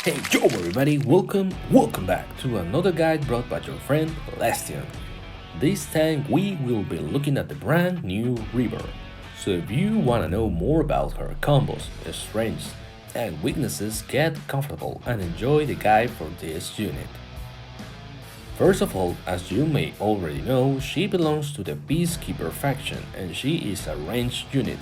Hey yo everybody, welcome back to another guide brought by your friend Lestian. This time we will be looking at the brand new River. So if you wanna know more about her combos, strengths, and weaknesses, get comfortable and enjoy the guide for this unit. First of all, as you may already know, she belongs to the Peacekeeper faction and she is a ranged unit.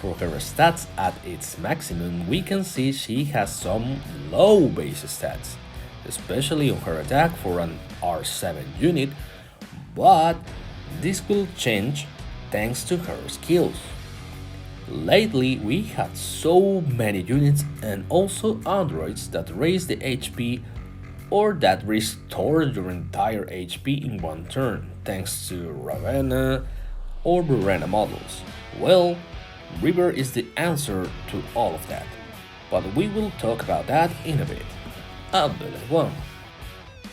For her stats at its maximum, we can see she has some low base stats, especially on her attack for an R7 unit, but this will change thanks to her skills. Lately, we had so many units and also androids that raise the HP or that restore your entire HP in one turn, thanks to Ravenna or Burena models. Well, River is the answer to all of that, but we will talk about that in a bit. Ability 1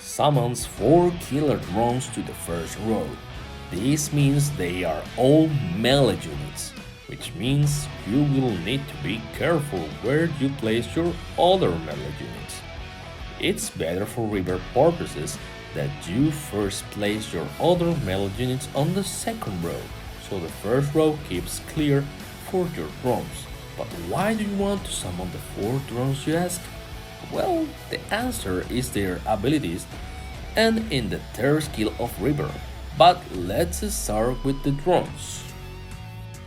summons 4 killer drones to the first row. This means they are all melee units, which means you will need to be careful where you place your other melee units. It's better for River purposes that you first place your other melee units on the second row, so the first row keeps clear for your drones. But why do you want to summon the 4 drones, you ask? Well, the answer is their abilities and in the third skill of River. But let's start with the drones.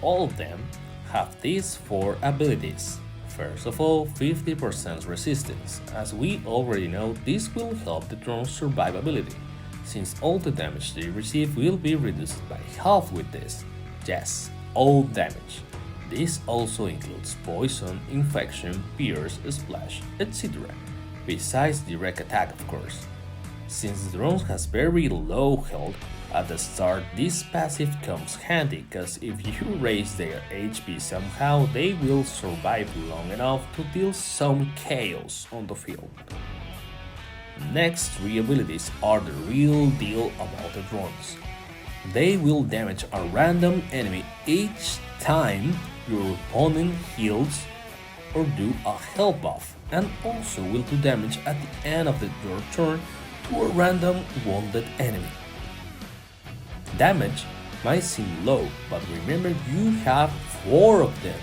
All of them have these 4 abilities. First of all, 50% resistance. As we already know, this will help the drone's survivability, since all the damage they receive will be reduced by half with this. Yes, all damage. This also includes poison, infection, pierce, splash, etc. Besides direct attack, of course. Since the drone has very low health, at the start this passive comes handy cause if you raise their HP somehow they will survive long enough to deal some chaos on the field. Next 3 abilities are the real deal about the drones. They will damage a random enemy each time your opponent heals or do a health buff, and also will do damage at the end of your turn to a random wounded enemy. Damage might seem low, but remember you have 4 of them.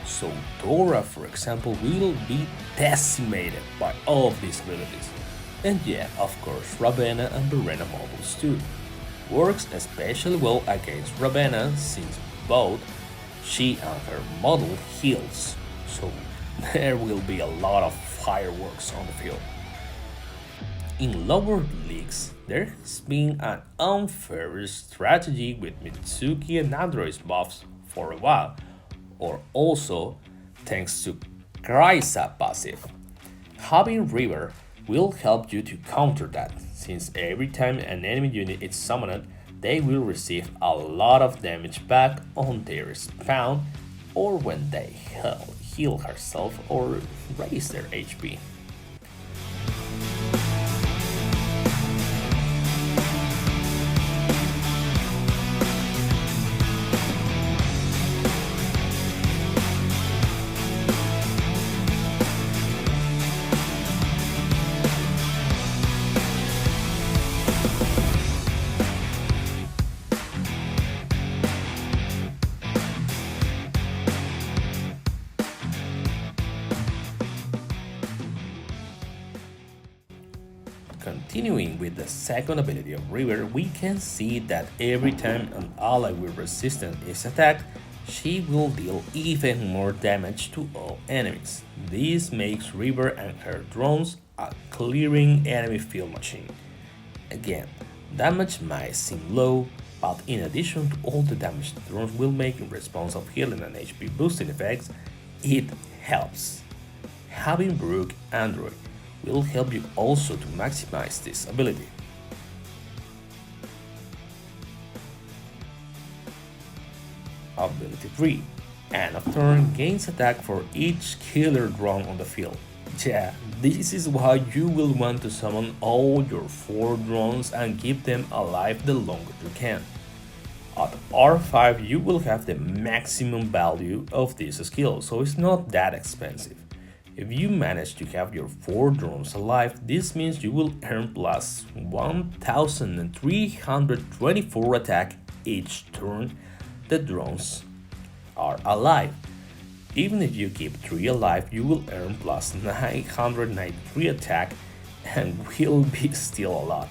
So Dora, for example, will be decimated by all of these abilities. And yeah, of course, Ravenna and Burena models too. Works especially well against Ravenna since both she and her model heals, so there will be a lot of fireworks on the field. In lower leagues, there has been an unfair strategy with Mitsuki and Android's buffs for a while, or also thanks to Krysa passive. Having River will help you to counter that, since every time an enemy unit is summoned, they will receive a lot of damage back on their spawn or when they heal herself or raise their HP. Continuing with the second ability of River, we can see that every time an ally with resistance is attacked, she will deal even more damage to all enemies. This makes River and her drones a clearing enemy field machine. Again, damage might seem low, but in addition to all the damage the drones will make in response of healing and HP boosting effects, it helps. Having Brook Android will help you also to maximize this ability. Ability 3. End of turn gains attack for each killer drone on the field. Yeah, this is why you will want to summon all your 4 drones and keep them alive the longer you can. At R5 you will have the maximum value of this skill, so it's not that expensive. If you manage to have your 4 drones alive, this means you will earn plus 1324 attack each turn the drones are alive. Even if you keep 3 alive, you will earn plus 993 attack and will be still a lot.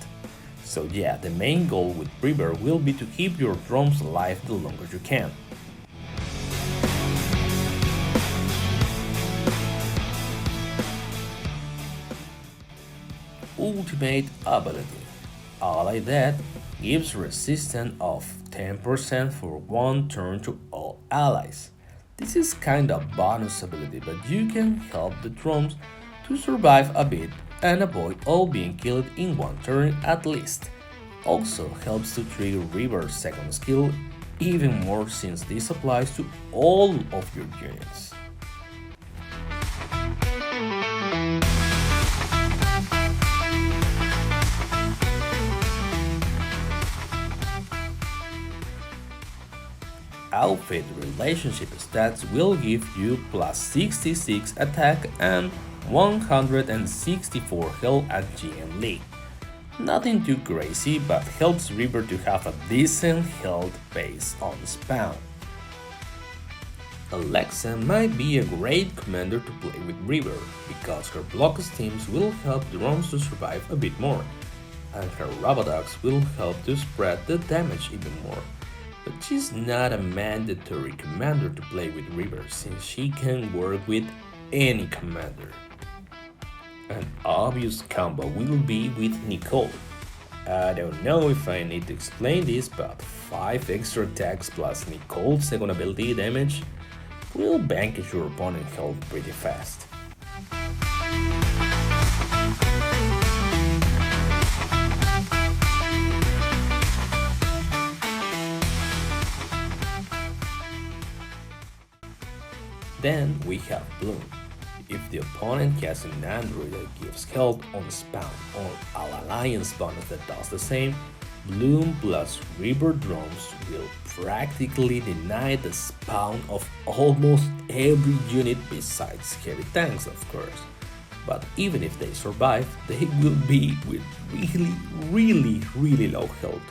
So yeah, the main goal with River will be to keep your drones alive the longer you can. Ultimate ability. Ally that gives resistance of 10% for 1 turn to all allies. This is kinda bonus ability, but you can help the drones to survive a bit and avoid all being killed in 1 turn at least. Also helps to trigger River's second skill even more since this applies to all of your units. Outfit relationship stats will give you plus 66 attack and 164 health at GM League. Nothing too crazy, but helps River to have a decent health base on spawn. Alexa might be a great commander to play with River because her block schemes will help drones to survive a bit more, and her Robodogs will help to spread the damage even more. But she's not a mandatory commander to play with River since she can work with any commander. An obvious combo will be with Nicole. I don't know if I need to explain this, but 5 extra attacks plus Nicole's second ability damage will vanquish your opponent's health pretty fast. Then we have Bloom. If the opponent has an android that gives health on spawn or an alliance bonus that does the same, Bloom plus River drones will practically deny the spawn of almost every unit besides heavy tanks, of course. But even if they survive, they will be with really low health.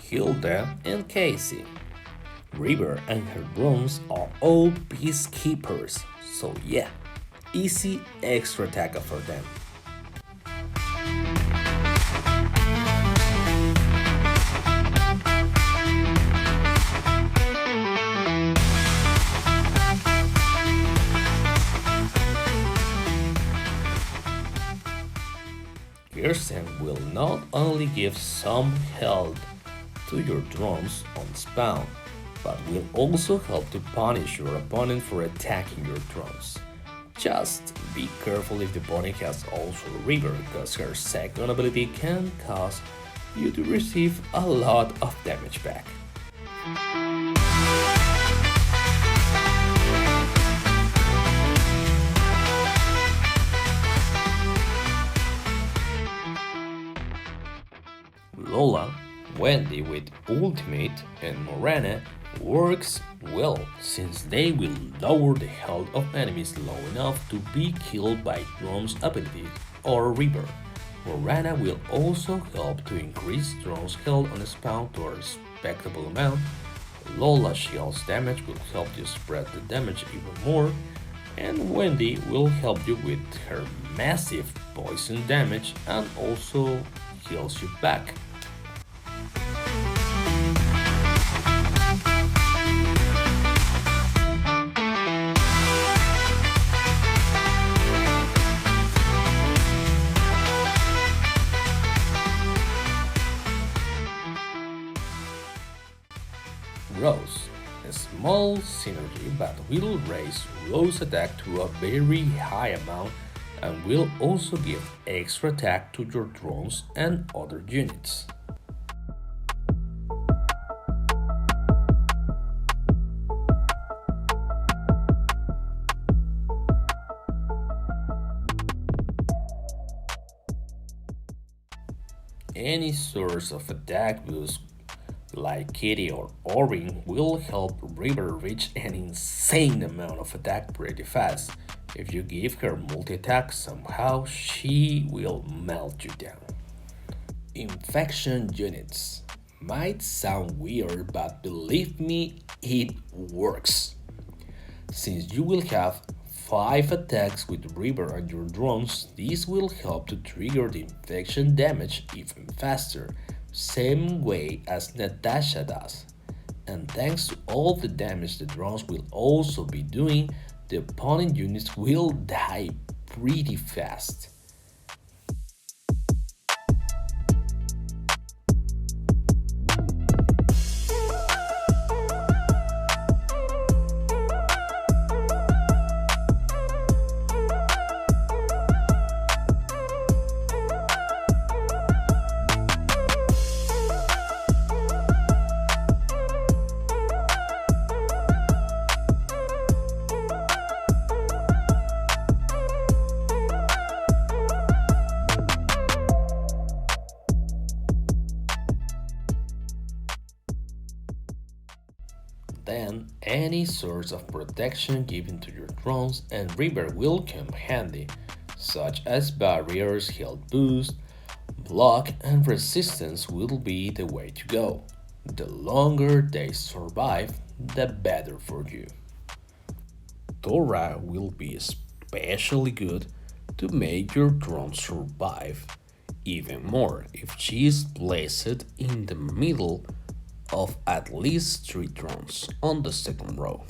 Hilda and Casey. River and her drones are all peacekeepers, so yeah, easy extra attacker for them. Kirsten will not only give some health to your drones on spawn, but will also help to punish your opponent for attacking your drones. Just be careful if the opponent has also River, because her second ability can cause you to receive a lot of damage back. Lola, Wendy with Ultimate, and Morana works well since they will lower the health of enemies low enough to be killed by drone's abilities or River. Morana will also help to increase drone's health on spawn to a respectable amount. Lola's shield's damage will help you spread the damage even more, and Wendy will help you with her massive poison damage and also heals you back. Rose, a small synergy but will raise Rose attack to a very high amount and will also give extra attack to your drones and other units. Any source of attack boost like Kitty or Orin will help River reach an insane amount of attack pretty fast. If you give her multi-attack, somehow she will melt you down. Infection units. Might sound weird, but believe me, it works. Since you will have 5 attacks with Reaper and your drones, this will help to trigger the infection damage even faster, same way as Natasha does. And thanks to all the damage the drones will also be doing, the opponent units will die pretty fast. Then, any source of protection given to your drones and Reaper will come handy, such as barriers, health boost, block, and resistance will be the way to go. The longer they survive, the better for you. Dora will be especially good to make your drone survive, even more if she is placed in the middle of at least 3 drones on the second row.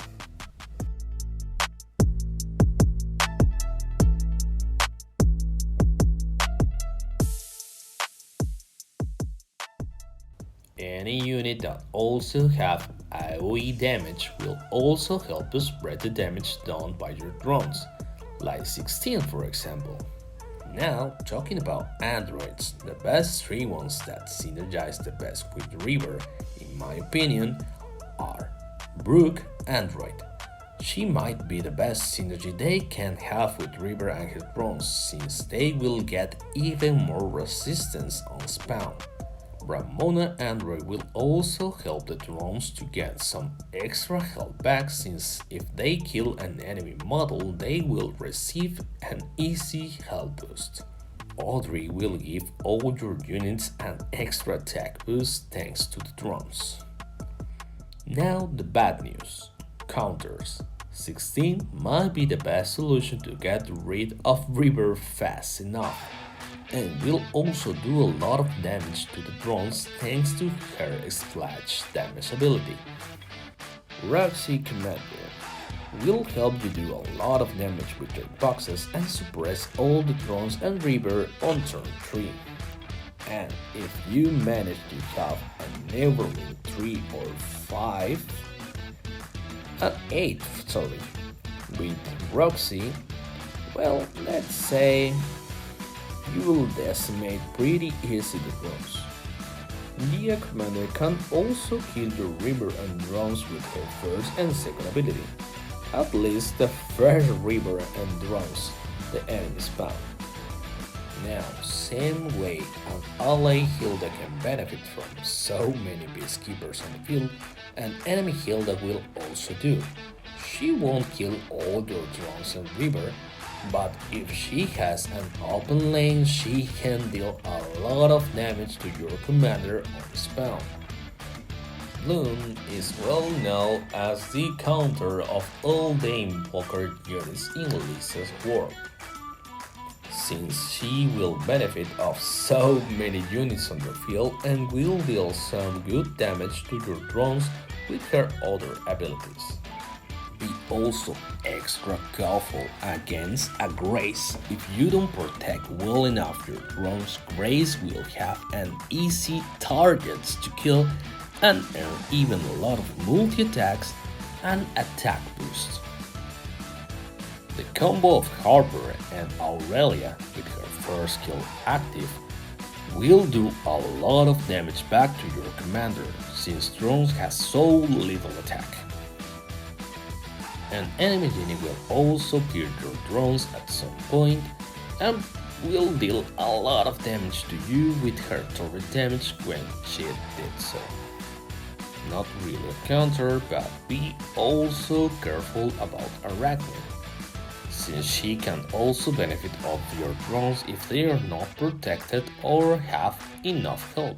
Any unit that also have AoE damage will also help to spread the damage done by your drones, like 16 for example. Now, talking about androids, the best 3 ones that synergize the best with Reaper, in my opinion, are Brooke Android. She might be the best synergy they can have with Reaper and his drones, since they will get even more resistance on spawn. Ramona Android will also help the drones to get some extra health back, since if they kill an enemy model they will receive an easy health boost. Audrey will give all your units an extra attack boost thanks to the drones. Now the bad news. Counters. 16 might be the best solution to get rid of Reaper fast enough, and will also do a lot of damage to the drones thanks to her splash damage ability. Roxy Commander will help you do a lot of damage with your boxes and suppress all the drones and Reaper on turn 3. And if you manage to have a neighboring 3 or 5, an 8, sorry, with Roxy, well, let's say you will decimate pretty easy the drones. Dia Commander can also kill your Reaper and drones with her first and second ability, at least the first Reaper and drones the enemy spawn. Now, same way an ally Hilda can benefit from so many peacekeepers on the field, an enemy Hilda will also do. She won't kill all your drones and Reaper, but if she has an open lane, she can deal a lot of damage to your commander on spawn. Bloom is well known as the counter of all the invoker units in Lyssa's world, since she will benefit of so many units on the field and will deal some good damage to your drones with her other abilities. Be also extra careful against a Grace. If you don't protect well enough your drones, Grace will have an easy targets to kill and earn even a lot of multi-attacks and attack boosts. The combo of Harper and Aurelia with her first kill active will do a lot of damage back to your commander, since drones has so little attack. An enemy unit will also kill your drones at some point and will deal a lot of damage to you with her turret damage when she did so. Not really a counter, but be also careful about Arachnid, since she can also benefit of your drones if they are not protected or have enough health,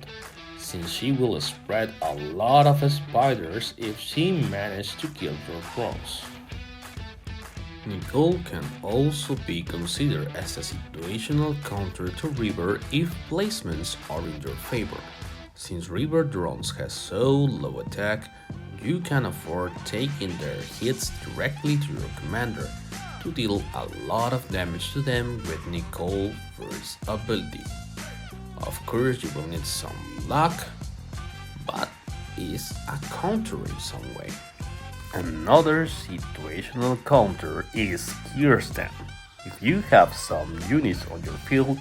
since she will spread a lot of spiders if she manages to kill your drones. Nicole can also be considered as a situational counter to River if placements are in your favor. Since River drones has so low attack, you can afford taking their hits directly to your commander to deal a lot of damage to them with Nicole's first ability. Of course, you will need some luck, but it's a counter in some way. Another situational counter is Kirsten. If you have some units on your field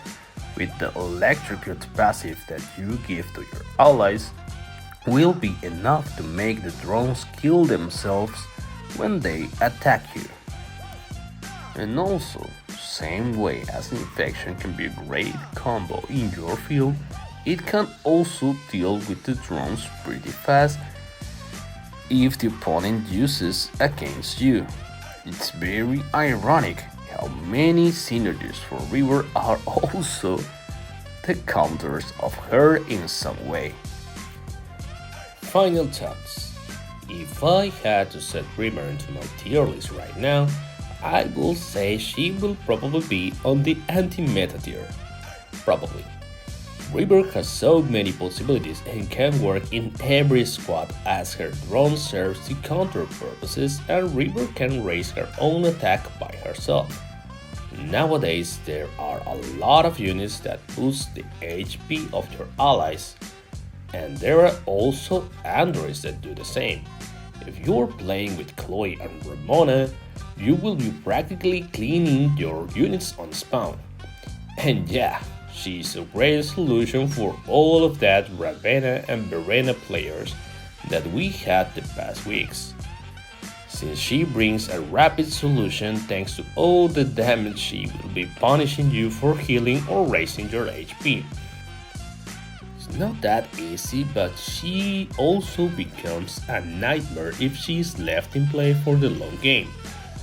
with the electrocute passive that you give to your allies, will be enough to make the drones kill themselves when they attack you. And also, same way as infection can be a great combo in your field, it can also deal with the drones pretty fast if the opponent uses against you. It's very ironic how many synergies for River are also the counters of her in some way. Final thoughts. If I had to set River into my tier list right now, I will say she will probably be on the anti-meta tier. Probably. River has so many possibilities and can work in every squad as her drone serves to counter purposes and River can raise her own attack by herself. Nowadays there are a lot of units that boost the HP of your allies, and there are also androids that do the same. If you're playing with Chloe and Ramona, you will be practically cleaning your units on spawn. And yeah, she's a great solution for all of that Ravenna and Verena players that we had the past weeks, since she brings a rapid solution thanks to all the damage she will be punishing you for healing or raising your HP. It's not that easy, but she also becomes a nightmare if she is left in play for the long game,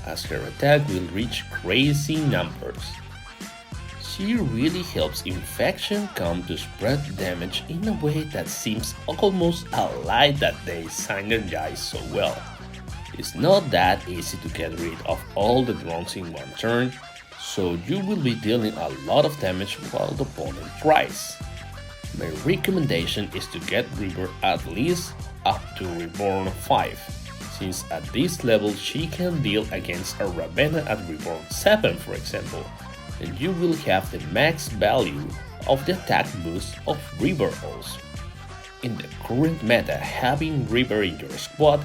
as her attack will reach crazy numbers. She really helps Infection come to spread damage in a way that seems almost a lie that they synergize so well. It's not that easy to get rid of all the drones in one turn, so you will be dealing a lot of damage while the opponent tries. My recommendation is to get River at least up to Reborn 5, since at this level she can deal against a Ravenna at Reborn 7 for example, and you will have the max value of the attack boost of River also. In the current meta, having River in your squad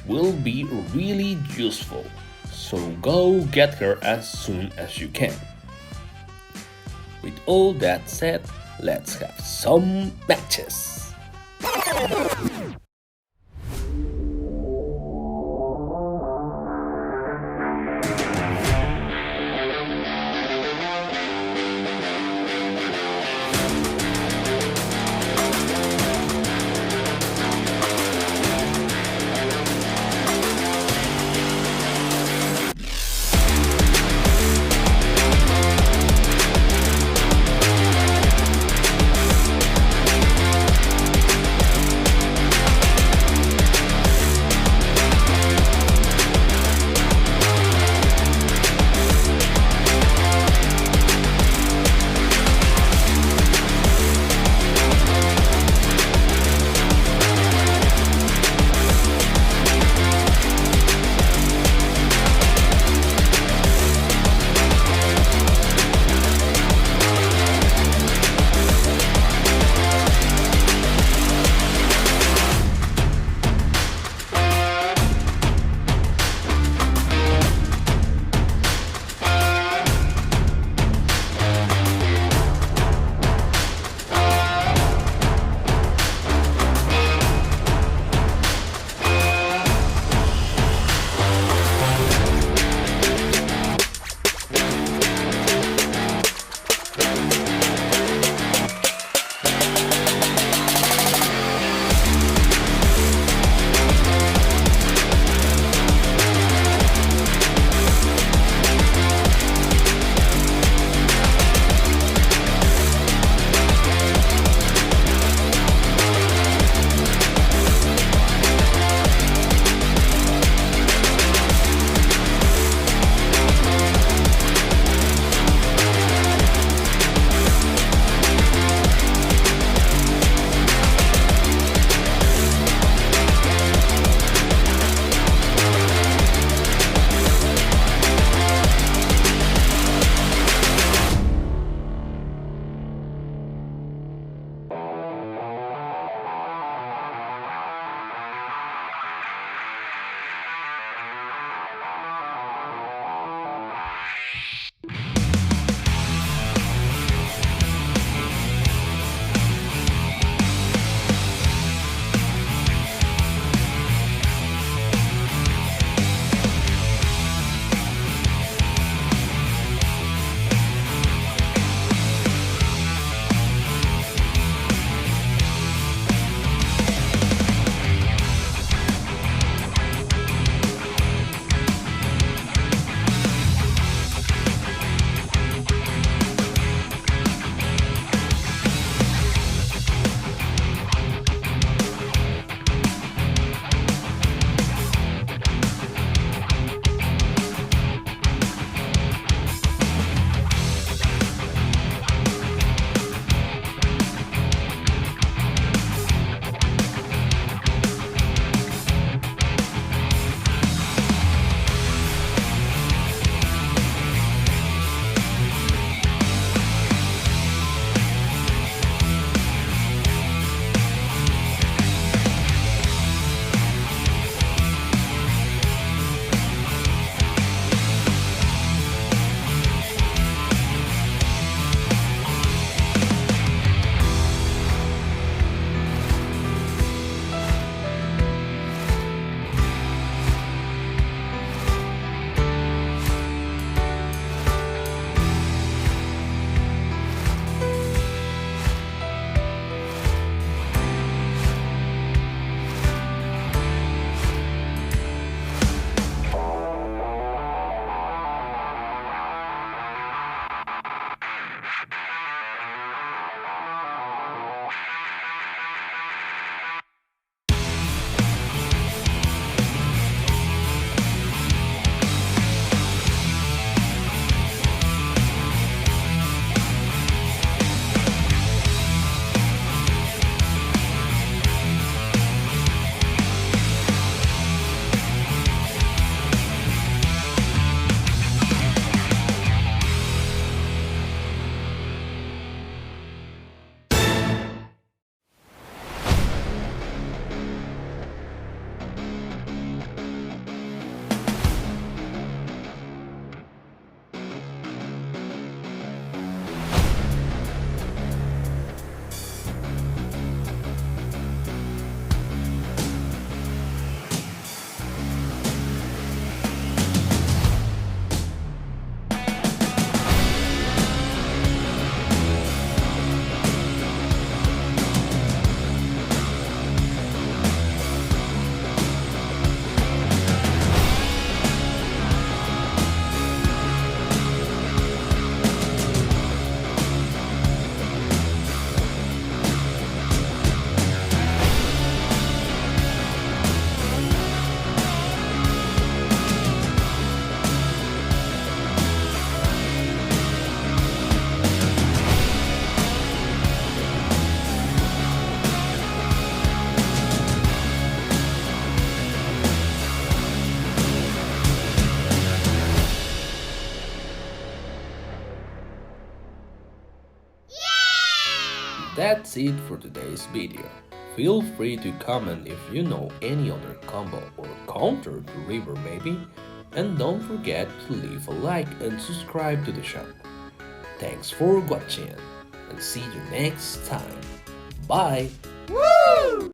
will be really useful, so go get her as soon as you can. With all that said, let's have some matches. That's it for today's video. Feel free to comment if you know any other combo or counter to River maybe, and don't forget to leave a like and subscribe to the channel. Thanks for watching and see you next time. Bye! Woo!